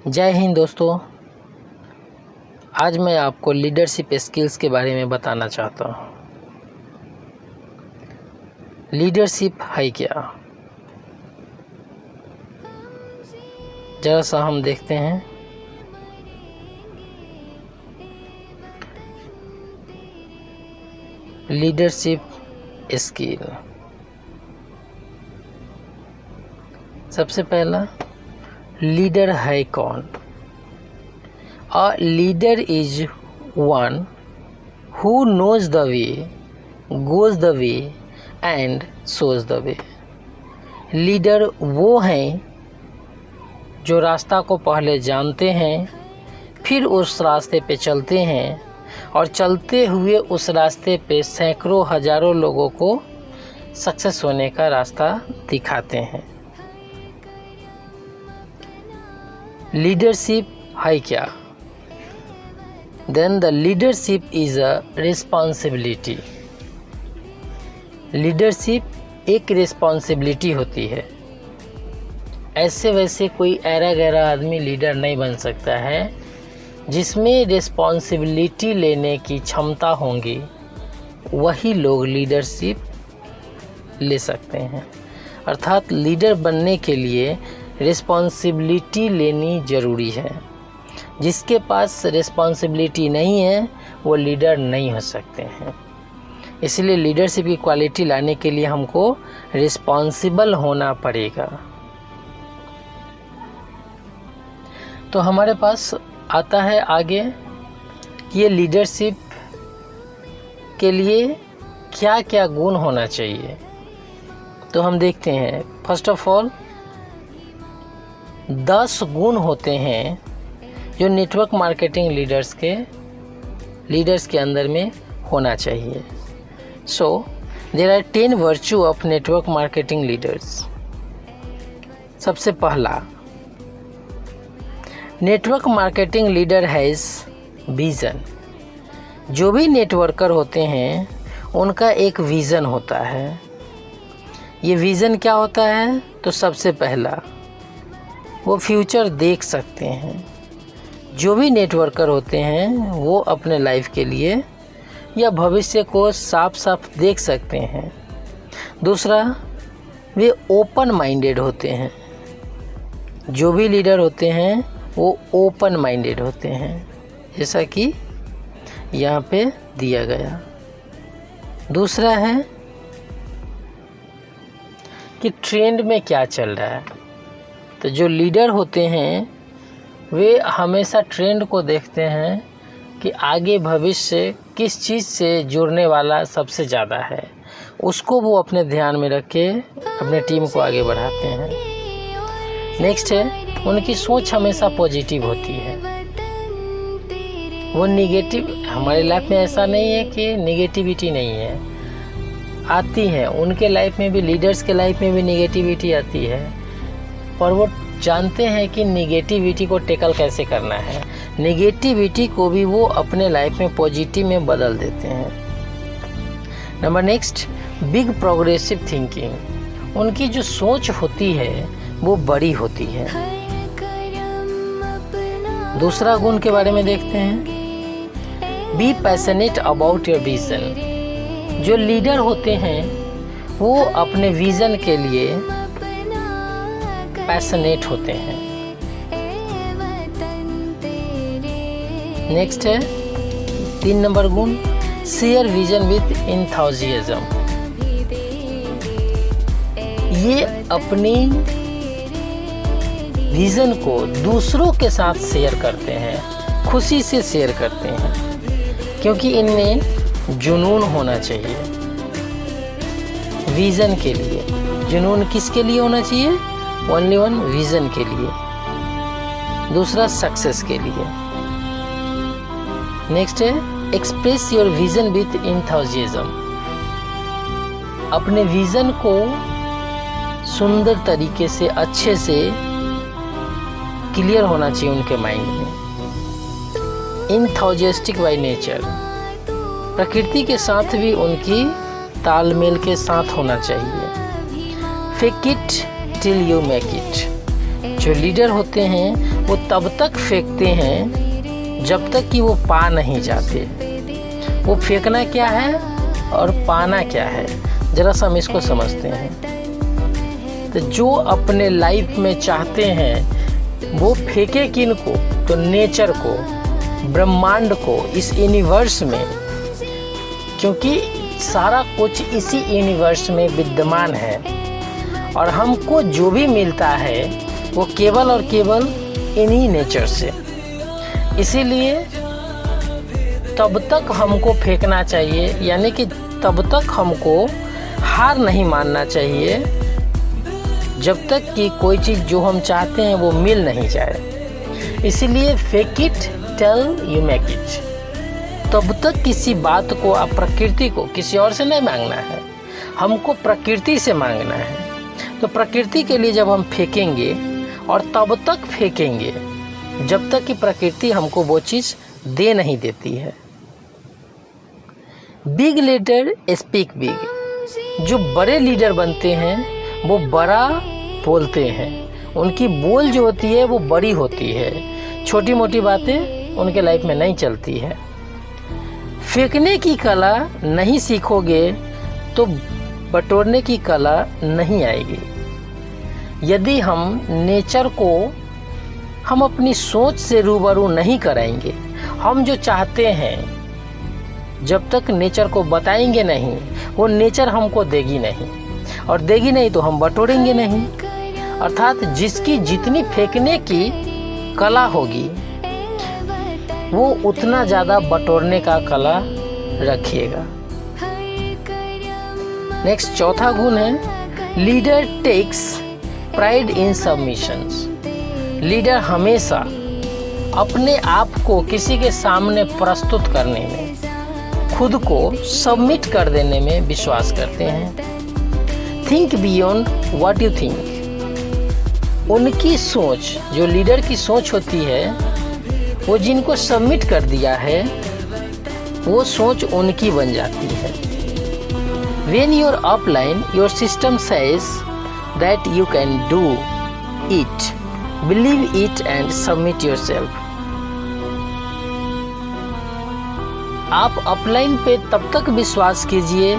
जय हिंद दोस्तों। आज मैं आपको लीडरशिप स्किल्स के बारे में बताना चाहता हूँ। लीडरशिप है क्या, जरा सा हम देखते हैं। लीडरशिप स्किल, सबसे पहला लीडर है कौन। A leader is one who knows the way, goes the way and shows the way. Leader वो हैं जो रास्ता को पहले जानते हैं, फिर उस रास्ते पे चलते हैं और चलते हुए उस रास्ते पे सैकड़ों हजारों लोगों को सक्सेस होने का रास्ता दिखाते हैं। लीडरशिप है क्या? Then the leadership is a responsibility. Leadership एक रिस्पॉन्सिबिलिटी होती है। ऐसे वैसे कोई ऐरा गैरा आदमी लीडर नहीं बन सकता है। जिसमें रिस्पॉन्सिबिलिटी लेने की क्षमता होंगी वही लोग लीडरशिप ले सकते हैं। अर्थात लीडर बनने के लिए रिस्पॉन्सिबिलिटी लेनी ज़रूरी है। जिसके पास रिस्पॉन्सिबिलिटी नहीं है वो लीडर नहीं हो सकते हैं। इसलिए लीडरशिप की क्वालिटी लाने के लिए हमको रिस्पॉन्सिबल होना पड़ेगा। तो हमारे पास आता है आगे कि ये लीडरशिप के लिए क्या क्या गुण होना चाहिए। तो हम देखते हैं, फर्स्ट ऑफ ऑल 10 गुण होते हैं जो नेटवर्क मार्केटिंग लीडर्स के अंदर में होना चाहिए। So there are 10 virtue of network marketing leaders. सबसे पहला, network marketing leader has vision. जो भी नेटवर्कर होते हैं उनका एक विज़न होता है। ये विज़न क्या होता है? तो सबसे पहला वो फ्यूचर देख सकते हैं। जो भी नेटवर्कर होते हैं वो अपने लाइफ के लिए या भविष्य को साफ साफ देख सकते हैं। दूसरा, वे ओपन माइंडेड होते हैं। जो भी लीडर होते हैं वो ओपन माइंडेड होते हैं, जैसा कि यहाँ पे दिया गया। दूसरा है कि ट्रेंड में क्या चल रहा है। तो जो लीडर होते हैं वे हमेशा ट्रेंड को देखते हैं कि आगे भविष्य किस चीज़ से जुड़ने वाला सबसे ज़्यादा है, उसको वो अपने ध्यान में रख के अपने टीम को आगे बढ़ाते हैं। नेक्स्ट है, उनकी सोच हमेशा पॉजिटिव होती है। वो निगेटिव, हमारे लाइफ में ऐसा नहीं है कि निगेटिविटी नहीं है, आती है। उनके लाइफ में भी, लीडर्स के लाइफ में भी निगेटिविटी आती है, पर वो जानते हैं कि निगेटिविटी को टैकल कैसे करना है। निगेटिविटी को भी वो अपने लाइफ में पॉजिटिव में बदल देते हैं। Number next, big progressive thinking. उनकी जो सोच होती है वो बड़ी होती है। दूसरा गुण के बारे में देखते हैं, be passionate about your vision. जो लीडर होते हैं वो अपने विजन के लिए पैशनेट होते हैं। नेक्स्ट है 3 नंबर गुण, शेयर विजन विद एंथुसियाज्म। ये अपनी विजन को दूसरों के साथ शेयर करते हैं, खुशी से शेयर करते हैं, क्योंकि इनमें जुनून होना चाहिए। विजन के लिए जुनून किसके लिए होना चाहिए? ओनली वन विजन के लिए। दूसरा, सक्सेस के लिए। नेक्स्ट है, express your vision with enthusiasm. अपने विजन को सुंदर तरीके से, अच्छे से क्लियर होना चाहिए उनके माइंड में। एंथुसियास्टिक बाय नेचर, प्रकृति के साथ भी उनकी तालमेल के साथ होना चाहिए। Fake it till you make it. जो लीडर होते हैं वो तब तक फेंकते हैं जब तक कि वो पा नहीं जाते। वो फेंकना क्या है और पाना क्या है, जरा सा हम इसको समझते हैं। तो जो अपने लाइफ में चाहते हैं वो फेंके किनको, तो नेचर को, ब्रह्मांड को, इस यूनिवर्स में, क्योंकि सारा कुछ इसी यूनिवर्स में विद्यमान है और हमको जो भी मिलता है वो केवल और केवल इन्हीं नेचर से। इसीलिए तब तक हमको फेंकना चाहिए, यानी कि तब तक हमको हार नहीं मानना चाहिए जब तक कि कोई चीज़ जो हम चाहते हैं वो मिल नहीं जाए। इसीलिए fake it till you make it. तब तक किसी बात को, आप प्रकृति को किसी और से नहीं मांगना है, हमको प्रकृति से मांगना है। तो प्रकृति के लिए जब हम फेंकेंगे, और तब तक फेंकेंगे जब तक कि प्रकृति हमको वो चीज़ दे नहीं देती है। Big leader speak big. जो बड़े लीडर बनते हैं वो बड़ा बोलते हैं, उनकी बोल जो होती है वो बड़ी होती है, छोटी मोटी बातें उनके लाइफ में नहीं चलती है। फेंकने की कला नहीं सीखोगे तो बटोरने की कला नहीं आएगी। यदि हम नेचर को हम अपनी सोच से रूबरू नहीं कराएंगे, हम जो चाहते हैं जब तक नेचर को बताएंगे नहीं, वो नेचर हमको देगी नहीं, और देगी नहीं तो हम बटोरेंगे नहीं। अर्थात जिसकी जितनी फेंकने की कला होगी वो उतना ज़्यादा बटोरने का कला रखिएगा। नेक्स्ट चौथा गुण है leader takes pride in submissions. Leader हमेशा अपने आप को किसी के सामने प्रस्तुत करने में, खुद को सबमिट कर देने में विश्वास करते हैं। Think beyond what you think. उनकी सोच, जो लीडर की सोच होती है, वो जिनको सबमिट कर दिया है वो सोच उनकी बन जाती है। When you're upline, your system says that you can do it, believe it and submit yourself. आप अपलाइन पे तब तक विश्वास कीजिए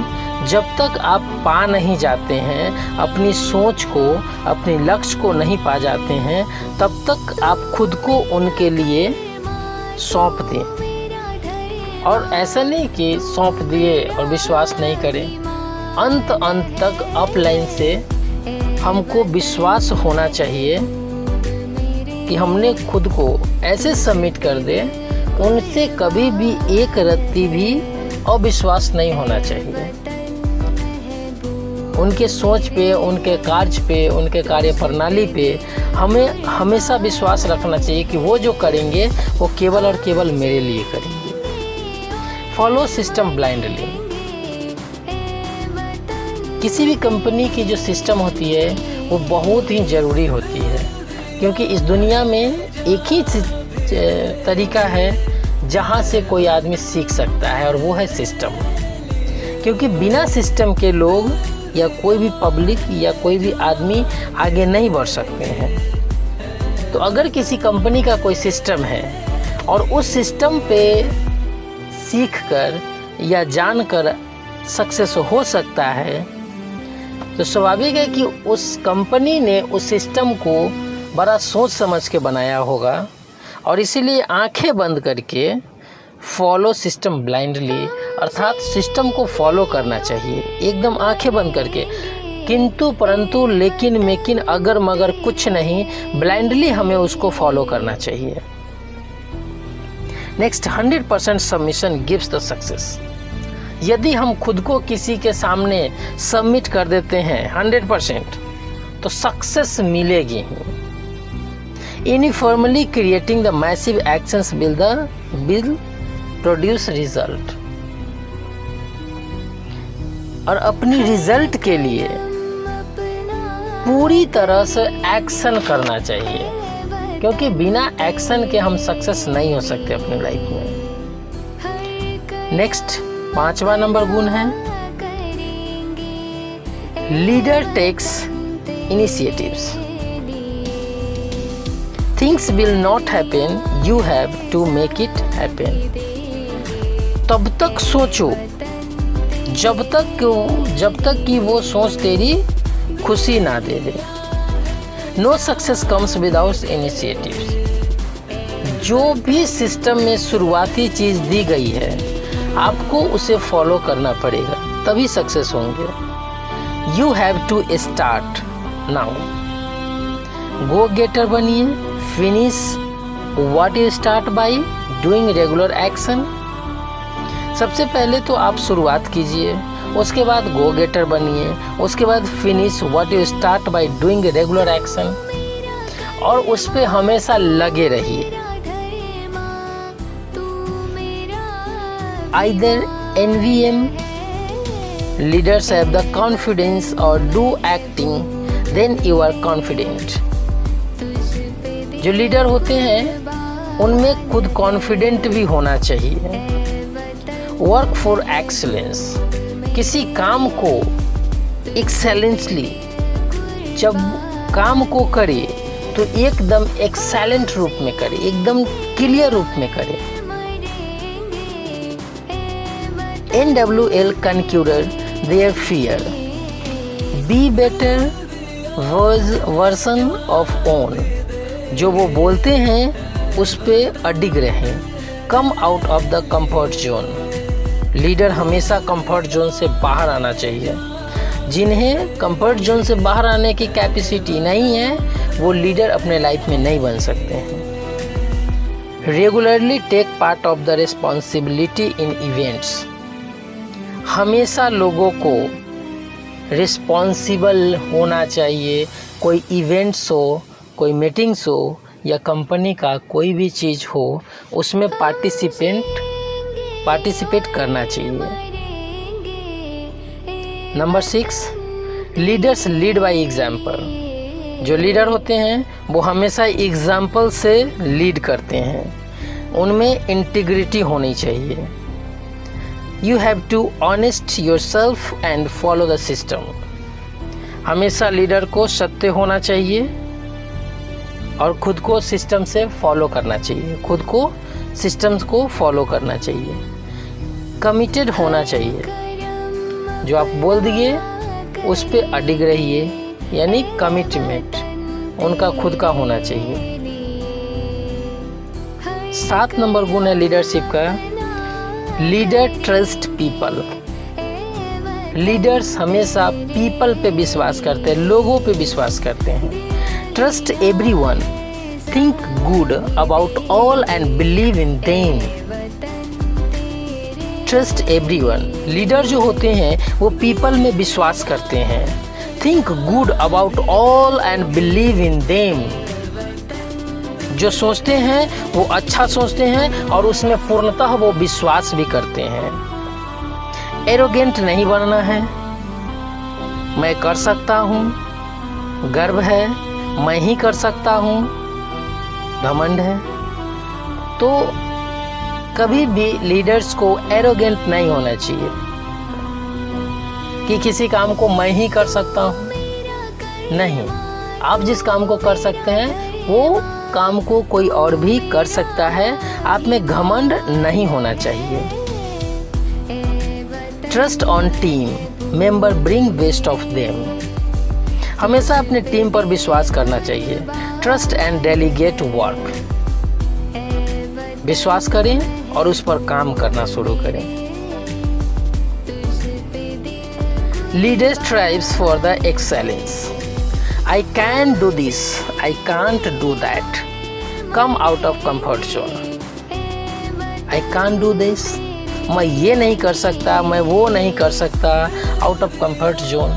जब तक आप पा नहीं जाते हैं, अपनी सोच को, अपने लक्ष्य को नहीं पा जाते हैं, तब तक आप खुद को उनके लिए सौंप दें। और ऐसा नहीं कि सौंप दिए और विश्वास नहीं करें। अंत तक अपलाइन से हमको विश्वास होना चाहिए कि हमने खुद को ऐसे सबमिट कर दे, उनसे कभी भी एक रत्ती भी अविश्वास नहीं होना चाहिए। उनके सोच पे, उनके कार्य पे, उनके कार्य प्रणाली पे हमें हमेशा विश्वास रखना चाहिए कि वो जो करेंगे वो केवल और केवल मेरे लिए करेंगे। Follow system blindly. किसी भी कंपनी की जो सिस्टम होती है वो बहुत ही ज़रूरी होती है, क्योंकि इस दुनिया में एक ही तरीका है जहाँ से कोई आदमी सीख सकता है, और वो है सिस्टम। क्योंकि बिना सिस्टम के लोग या कोई भी पब्लिक या कोई भी आदमी आगे नहीं बढ़ सकते हैं। तो अगर किसी कंपनी का कोई सिस्टम है और उस सिस्टम पे सीखकर या जानकर सक्सेस हो सकता है, तो स्वाभाविक है कि उस कंपनी ने उस सिस्टम को बड़ा सोच समझ के बनाया होगा। और इसीलिए आंखें बंद करके फॉलो सिस्टम ब्लाइंडली, अर्थात सिस्टम को फॉलो करना चाहिए एकदम आंखें बंद करके। किंतु परंतु लेकिन मेकिन अगर मगर कुछ नहीं, ब्लाइंडली हमें उसको फॉलो करना चाहिए। Next, 100% submission gives the success. यदि हम खुद को किसी के सामने सबमिट कर देते हैं 100%, तो सक्सेस मिलेगी ही। Uniformly creating the massive actions will produce result. और अपनी रिजल्ट के लिए पूरी तरह से एक्शन करना चाहिए, क्योंकि बिना एक्शन के हम सक्सेस नहीं हो सकते अपनी लाइफ में। नेक्स्ट, 5वां नंबर गुण है leader takes initiatives. Things will not happen, you have to make it happen. तब तक सोचो जब तक कि वो सोच तेरी खुशी ना दे दे। No success comes without initiatives. जो भी सिस्टम में शुरुआती चीज़ दी गई है आपको उसे फॉलो करना पड़ेगा, तभी सक्सेस होंगे। You have to start now. Go getter बनिए। Finish what you start by doing regular action. सबसे पहले तो आप शुरुआत कीजिए, उसके बाद गो गेटर बनिए, उसके बाद finish what you start by doing regular action, और उस पे हमेशा लगे रहिए। Either NVM leaders have the confidence or do acting then you are confident। जो लीडर होते हैं उनमें खुद कॉन्फिडेंट भी होना चाहिए। Work for excellence. किसी काम को एक्सेलेंटली जब काम को करे तो एकदम एक्सेलेंट रूप में करे, एकदम क्लियर रूप में करे। NWL concluded their fear, be better version of own। जो वो बोलते हैं उस पे अडिग रहें। Come out of the comfort zone. Leader हमेशा कंफर्ट जोन से बाहर आना चाहिए। जिन्हें कंफर्ट जोन से बाहर आने की कैपेसिटी नहीं है वो लीडर अपने लाइफ में नहीं बन सकते हैं। Regularly take part of the responsibility in events. हमेशा लोगों को रिस्पॉन्सिबल होना चाहिए। कोई इवेंट्स हो, कोई मीटिंग्स हो या कंपनी का कोई भी चीज़ हो उसमें पार्टिसिपेट करना चाहिए। Number 6, leaders lead by example. जो लीडर होते हैं वो हमेशा एग्जाम्पल से लीड करते हैं। उनमें इंटीग्रिटी होनी चाहिए। You have to honest yourself and follow the system. हमेशा लीडर को सत्य होना चाहिए और खुद को सिस्टम से फॉलो करना चाहिए, खुद को सिस्टम्स को फॉलो करना चाहिए। कमिटेड होना चाहिए। जो आप बोल दिए उस पे अडिग रहिए, यानी कमिटमेंट उनका खुद का होना चाहिए। 7 नंबर गुण है लीडरशिप का, लीडर ट्रस्ट पीपल। लीडर्स हमेशा पीपल पे विश्वास करते हैं, लोगों पे विश्वास करते हैं। Trust everyone, think good about all and believe in them. Trust everyone. Leader जो होते हैं वो पीपल में विश्वास करते हैं। Think good about all and believe in them. जो सोचते हैं वो अच्छा सोचते हैं और उसमें पूर्णतः वो विश्वास भी करते हैं। एरोगेंट नहीं बनना है। मैं कर सकता हूँ, गर्व है, मैं ही कर सकता हूँ, घमंड है। तो कभी भी लीडर्स को एरोगेंट नहीं होना चाहिए कि किसी काम को मैं ही कर सकता हूँ। नहीं, आप जिस काम को कर सकते हैं वो काम को कोई और भी कर सकता है। आप में घमंड नहीं होना चाहिए। Trust on team, member bring best of them. हमेशा अपने टीम पर विश्वास करना चाहिए। Trust and delegate work. विश्वास करें और उस पर काम करना शुरू करें। Leaders strives for the excellence. I can do this, I can't do that. Come out of comfort zone. I can't do this. मैं ये नहीं कर सकता, मैं वो नहीं कर सकता। Out of comfort zone.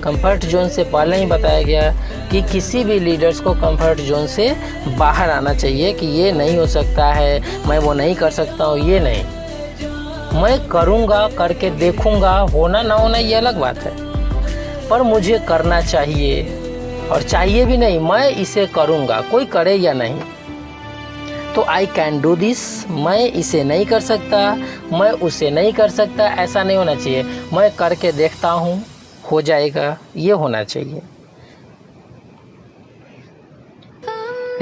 Comfort zone से पहले ही बताया गया कि किसी भी लीडर्स को कंफर्ट जोन से बाहर आना चाहिए कि ये नहीं हो सकता है, मैं वो नहीं कर सकता हूँ, ये नहीं। मैं करूँगा, करके देखूँगा, होना ना होना ये अलग बात है, पर मुझे करना चाहिए। और चाहिए भी नहीं, मैं इसे करूँगा, कोई करे या नहीं। तो आई कैन डू दिस, मैं इसे नहीं कर सकता, मैं उसे नहीं कर सकता, ऐसा नहीं होना चाहिए। मैं करके देखता हूँ, हो जाएगा, ये होना चाहिए।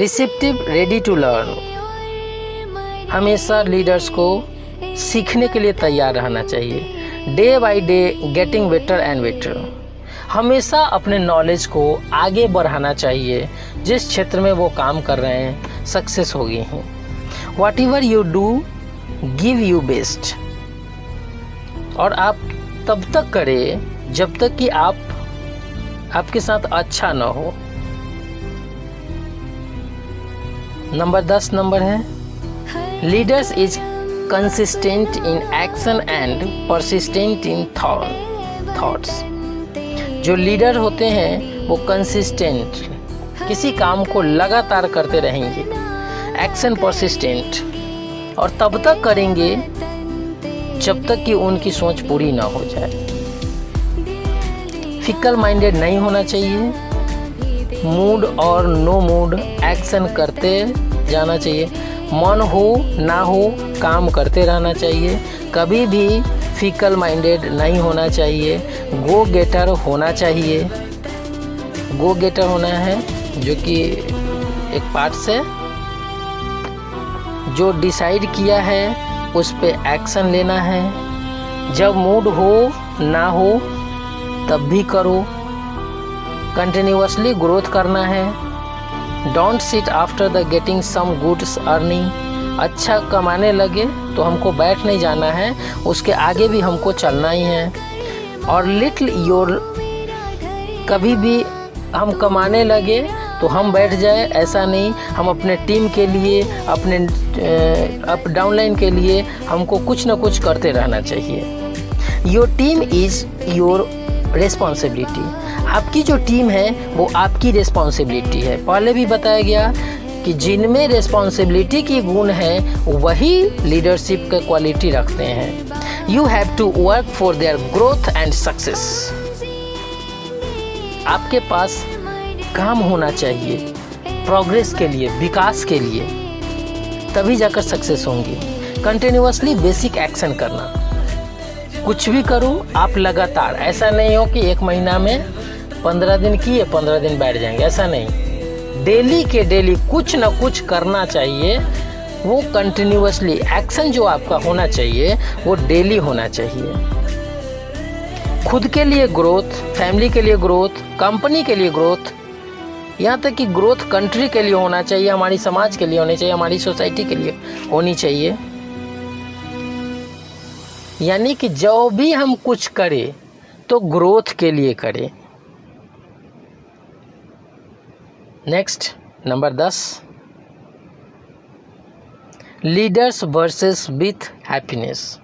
Receptive, ready to learn. हमेशा लीडर्स को सीखने के लिए तैयार रहना चाहिए। Day by day getting better and better. हमेशा अपने नॉलेज को आगे बढ़ाना चाहिए। जिस क्षेत्र में वो काम कर रहे हैं सक्सेस हो गए हैं। What ever you do give you best. और आप तब तक करें जब तक कि आपके साथ अच्छा ना हो। नंबर 10 नंबर है, leaders is consistent in action and persistent in thoughts. जो लीडर होते हैं वो कंसिस्टेंट, किसी काम को लगातार करते रहेंगे। एक्शन परसिस्टेंट, और तब तक करेंगे जब तक कि उनकी सोच पूरी ना हो जाए। फिकल माइंडेड नहीं होना चाहिए। मूड और नो मूड एक्शन करते जाना चाहिए। मन हो ना हो काम करते रहना चाहिए। कभी भी फिकल माइंडेड नहीं होना चाहिए। गो गेटर होना चाहिए। गो गेटर होना है जो कि एक पार्ट से जो डिसाइड किया है उस पे एक्शन लेना है। जब मूड हो ना हो तब भी करो। कंटिन्यूअसली ग्रोथ करना है। Don't sit after the getting some goods earning. अच्छा कमाने लगे तो हमको बैठ नहीं जाना है, उसके आगे भी हमको चलना ही है। और लिटिल योर, कभी भी हम कमाने लगे तो हम बैठ जाए, ऐसा नहीं। हम अपने टीम के लिए, अपने अप डाउनलाइन के लिए हमको कुछ ना कुछ करते रहना चाहिए। Your team is your responsibility. आपकी जो टीम है वो आपकी रिस्पॉन्सिबिलिटी है। पहले भी बताया गया कि जिनमें रिस्पॉन्सिबिलिटी की गुण है वही लीडरशिप के क्वालिटी रखते हैं। You have to work for their growth and success. आपके पास काम होना चाहिए प्रोग्रेस के लिए, विकास के लिए, तभी जाकर सक्सेस होंगी। कंटिन्यूअसली बेसिक एक्शन करना। कुछ भी करो आप लगातार, ऐसा नहीं हो कि एक महीना में 15 दिन किए 15 दिन बैठ जाएंगे, ऐसा नहीं। डेली के डेली कुछ ना कुछ करना चाहिए। वो कंटिन्यूअसली एक्शन जो आपका होना चाहिए वो डेली होना चाहिए। खुद के लिए ग्रोथ, फैमिली के लिए ग्रोथ, कंपनी के लिए ग्रोथ, यहाँ तक कि ग्रोथ कंट्री के लिए होना चाहिए, हमारी समाज के लिए होनी चाहिए, हमारी सोसाइटी के लिए होनी चाहिए। यानी कि जो भी हम कुछ करें तो ग्रोथ के लिए करें। Next number 10, leaders versus with happiness.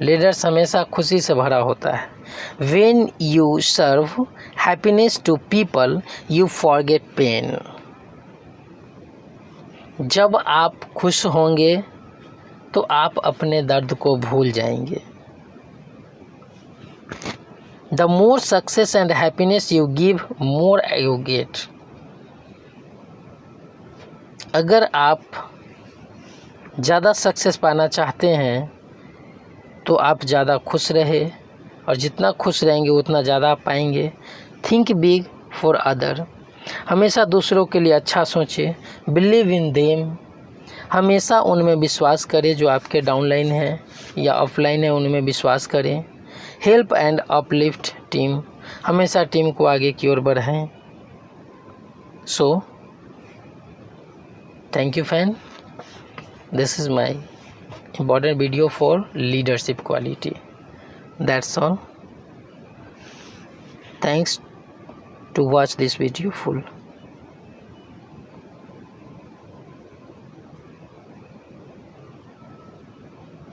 Leaders हमेशा खुशी से भरा होता है। When you serve happiness to people, you forget pain. जब आप खुश होंगे तो आप अपने दर्द को भूल जाएंगे। The more success and happiness you give, more you get. अगर आप ज़्यादा सक्सेस पाना चाहते हैं तो आप ज़्यादा खुश रहे, और जितना खुश रहेंगे उतना ज़्यादा आप पाएंगे। Think big for other. हमेशा दूसरों के लिए अच्छा सोचें। Believe in them. हमेशा उनमें विश्वास करें जो आपके डाउनलाइन है या ऑफलाइन है, उनमें विश्वास करें। Help and uplift team. हमेशा टीम को आगे की ओर बढ़ाएं। So thank you fan. This is my important video for leadership quality. That's all. Thanks to watch this video full.